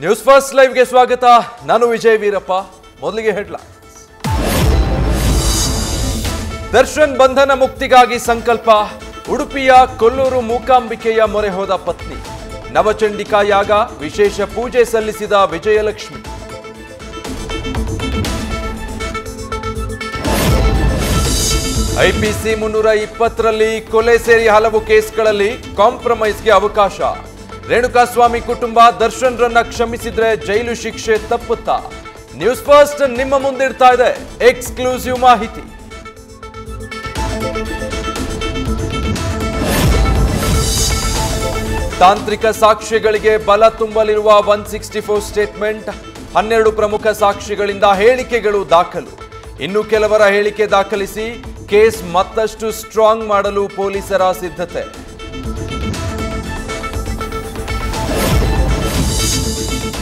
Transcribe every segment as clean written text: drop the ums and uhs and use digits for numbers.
News first ಲೈವ್ಗೆ ಸ್ವಾಗತ. ನಾನು ವಿಜಯ್ ವೀರಪ್ಪ. ಮೊದಲಿಗೆ ಹೆಡ್ಲೈನ್ಸ್. ದರ್ಶನ್ ಬಂಧನ ಮುಕ್ತಿಗಾಗಿ ಸಂಕಲ್ಪ. ಉಡುಪಿಯ ಕೊಲ್ಲೂರು ಮೂಕಾಂಬಿಕೆಯ ಮೊರೆ ಹೋದ ಪತ್ನಿ. ನವಚಂಡಿಕಾ ಯಾಗ ವಿಶೇಷ ಪೂಜೆ ಸಲ್ಲಿಸಿದ ವಿಜಯಲಕ್ಷ್ಮಿ. ಐಪಿಸಿ 320ರಲ್ಲಿ ಕೊಲೆ ಸೇರಿ ಹಲವು ಕೇಸ್ಗಳಲ್ಲಿ ಕಾಂಪ್ರಮೈಸ್ಗೆ ಅವಕಾಶ. ರೇಣುಕಾಸ್ವಾಮಿ ಕುಟುಂಬ ದರ್ಶನ್ರನ್ನ ಕ್ಷಮಿಸಿದ್ರೆ ಜೈಲು ಶಿಕ್ಷೆ ತಪ್ಪುತ್ತಾ? ನ್ಯೂಸ್ ಫಸ್ಟ್ ನಿಮ್ಮ ಮುಂದಿಡ್ತಾ ಇದೆ ಎಕ್ಸ್ಕ್ಲೂಸಿವ್ ಮಾಹಿತಿ. ತಾಂತ್ರಿಕ ಸಾಕ್ಷ್ಯಗಳಿಗೆ ಬಲ ತುಂಬಲಿರುವ 164 ಸ್ಟೇಟ್ಮೆಂಟ್. 12 ಪ್ರಮುಖ ಸಾಕ್ಷಿಗಳಿಂದ ಹೇಳಿಕೆಗಳು ದಾಖಲು. ಇನ್ನು ಕೆಲವರ ಹೇಳಿಕೆ ದಾಖಲಿಸಿ ಕೇಸ್ ಮತ್ತಷ್ಟು ಸ್ಟ್ರಾಂಗ್ ಮಾಡಲು ಪೊಲೀಸರ ಸಿದ್ಧತೆ.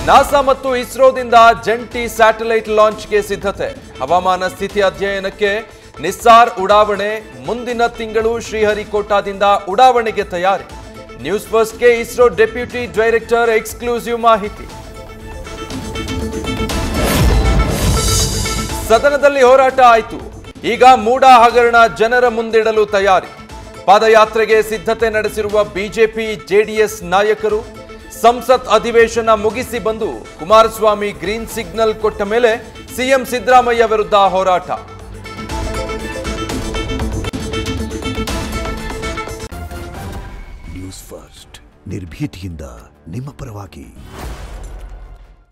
ನಾಸಾ ಮತ್ತು ಇಸ್ರೋದಿಂದ ಜಂಟಿ ಸ್ಯಾಟಲೈಟ್ ಲಾಂಚ್ಗೆ ಸಿದ್ಧತೆ. ಹವಾಮಾನ ಸ್ಥಿತಿ ಅಧ್ಯಯನಕ್ಕೆ ನಿಸ್ಸಾರ್ ಉಡಾವಣೆ. ಮುಂದಿನ ತಿಂಗಳು ಶ್ರೀಹರಿಕೋಟಾದಿಂದ ಉಡಾವಣೆಗೆ ತಯಾರಿ. ನ್ಯೂಸ್ ಫಸ್ಟ್ಗೆ ಇಸ್ರೋ ಡೆಪ್ಯೂಟಿ ಡೈರೆಕ್ಟರ್ ಎಕ್ಸ್ಕ್ಲೂಸಿವ್ ಮಾಹಿತಿ. ಸದನದಲ್ಲಿ ಹೋರಾಟ ಆಯಿತು. ಈಗ ಮೂಡಾ ಹಗರಣ ಜನರ ಮುಂದಿಡಲು ತಯಾರಿ. ಪಾದಯಾತ್ರೆಗೆ ಸಿದ್ಧತೆ ನಡೆಸಿರುವ ಬಿಜೆಪಿ ಜೆಡಿಎಸ್ ನಾಯಕರು. ಸಂಸತ್ ಅಧಿವೇಶನ ಮುಗಿಸಿ ಬಂದು ಕುಮಾರಸ್ವಾಮಿ ಗ್ರೀನ್ ಸಿಗ್ನಲ್ ಕೊಟ್ಟ ಮೇಲೆ ಸಿಎಂ ಸಿದ್ದರಾಮಯ್ಯ ವಿರುದ್ಧ ಹೋರಾಟ. ನ್ಯೂಸ್ ಫಸ್ಟ್ ನಿರ್ಭೀತಿಯಿಂದ ನಿಮ್ಮ ಪರವಾಗಿ.